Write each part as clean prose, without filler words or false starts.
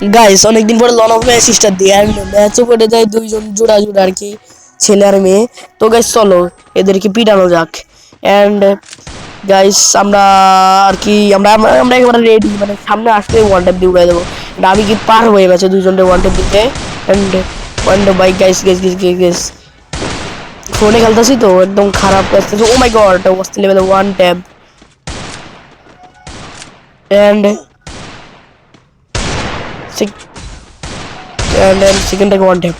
Guys অনেকদিন পরে loan of sister দিয়ে অ্যান্ড ম্যাচও করে যায় দুইজন জোড়া জোড়া আর কি, ছেলে আর মেয়ে। তো গাইস চলো এদেরকে পিটানো যাক। অ্যান্ড গাইস আমরা আর কি আমরা আমরা আমরা একেবারে রেডি, মানে সামনে আসলে ওয়ান ট্যাপ দিয়ে উড়াই দেবো। আমি কি পারবো এই ম্যাচে দুইজনকে ওয়ান ট্যাপ দিতে? And one tap bye guys guys guys guys guys ফোনে খেলতেছি তো একদম খারাপ আসতেছে। Oh my god, worst level one tap. And সেকেন্ডটাকে ওয়ান ট্যাপ।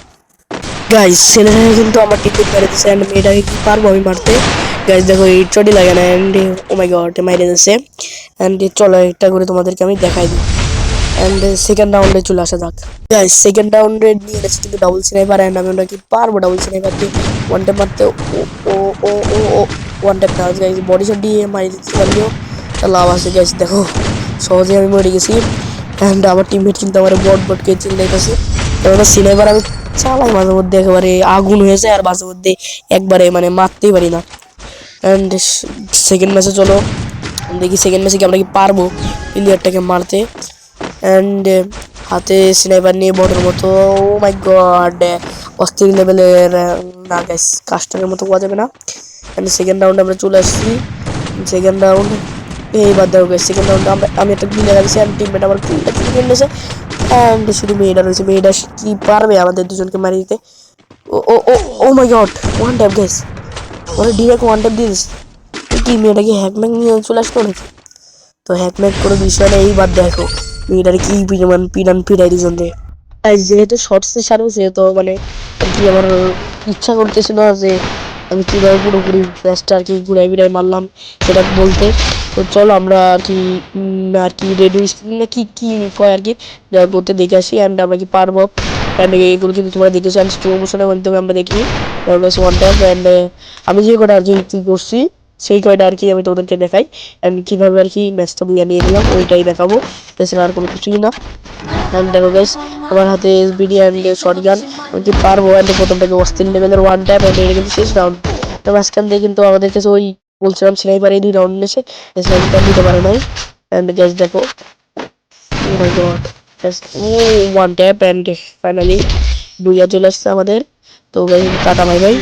গাইস ছেলেরা কিন্তু আমার টিকিট মেরে দিচ্ছে অ্যান্ড মেয়েটাকে কি পারবো আমি মারতে? গাইস দেখো এই চটি লাগে না অ্যান্ড ও মাই গড মাইরে দিচ্ছে। অ্যান্ড চলো একটা করে তোমাদেরকে আমি দেখাই দিই। অ্যান্ড সেকেন্ড রাউন্ডে চলে আসা যাক। গাইস সেকেন্ড রাউন্ডে নিয়ে এসেছি কিন্তু ডাবল স্নাইপার অ্যান্ড আমি ওটা কি পারবো ডাবল স্নাইপার দিয়ে ওয়ান ট্যাপ মারতে? ও ও ও ও ও ওয়ান ট্যাপ না গাইস, বডি শট দিয়ে মারি দিতে পারলেও লাভ আছে। গাইস দেখো সহজে আমি মরে গেছি অ্যান্ড আমার টিমমেট কিন্তু আমার বটকে চিল্লাইতেছে। কারণ স্নাইপার আমি চালাই মাঝে মধ্যে একেবারে আগুন হয়ে যায় আর মাঝে মধ্যে একবারে মানে মারতেই পারি না। অ্যান্ড সেকেন্ড ম্যাচে চলো দেখি সেকেন্ড ম্যাচে কি আমরা কি পারবো প্লেয়ারটাকে মারতে। অ্যান্ড হাতে স্নাইপার নিয়ে বটের মতো, ও মাই গড অস্থির লেভেলের। না গাইস কাস্টারের মতো পাওয়া যাবে না। অ্যান্ড সেকেন্ড রাউন্ডে আমরা চলে আসছি। সেকেন্ড রাউন্ড এইবার দেখো গাইস সেকেন্ড রাউন্ডে আমি একটা কিল লাগাইছি অ্যান্ড টিমমেট আমার কিলটা কিনে নিয়েছে। অ্যান্ড শুধু মেয়েটা রয়েছে, মেয়েটা কি পারবে আমাদের দুজনকে মারি দিতে? ও ও ও ও my god one tap guys, ওরা ডিরেক্ট ওয়ান ট্যাপ দিয়ে দিস। কি মেয়েটা কি হ্যাকম্যাক নিয়ে চলে আসতো নাকি? তো হ্যাকম্যাক কোনো বিষয় না, এইবার দেখো মেয়েটার কি পরিমাণ পিটাই দুজন রে। যেহেতু শর্টসে সারো সেহেতু মানে আর কি আমার ইচ্ছা করতেছিল না যে আমি কীভাবে পুরোপুরি ম্যাচটা আর কি ঘুরাই ফিরাই মারলাম সেটা বলতে। তো চলো আমরা আর কি রেডিও না কি কি কয় আর কি যা করতে দেখে আসি অ্যান্ড আমরা কি পারবো। অ্যান্ড এগুলো কিন্তু তোমরা দেখেছো অ্যান্ড স্লো মোশনের মাধ্যমে আমরা দেখি ওয়ান ট্যাপ। অ্যান্ড আমি যে কটা আর কি করছি সেই কয়টা আর কি আমি তোদেরকে দেখাই অ্যান্ড কীভাবে আর কি ম্যাচটা বুঝে নিয়ে নিলাম ওইটাই দেখাবো, তাছাড়া আর কোনো কিছুই না। অ্যান্ড দেখো গাইস আমার হাতে এসবিডি অ্যান্ড শটগান, আমি কি পারবো? অ্যান্ড প্রথমটাকে অস্থির লেভেলের ওয়ান ট্যাপ অ্যান্ড এটা কিন্তু শেষ রাউন্ড। তো মাঝখান দিয়ে কিন্তু আমাদের কাছে ওই বলছিলাম স্নাইপার এই দুই রাউন্ড নিয়েছে, স্নাইপার নিতে পারে নাই। অ্যান্ড গাইস দেখো oh my god just one tap and finally দুইয়া চলে আসছে আমাদের। তো গাইস টাটা বাই বাই।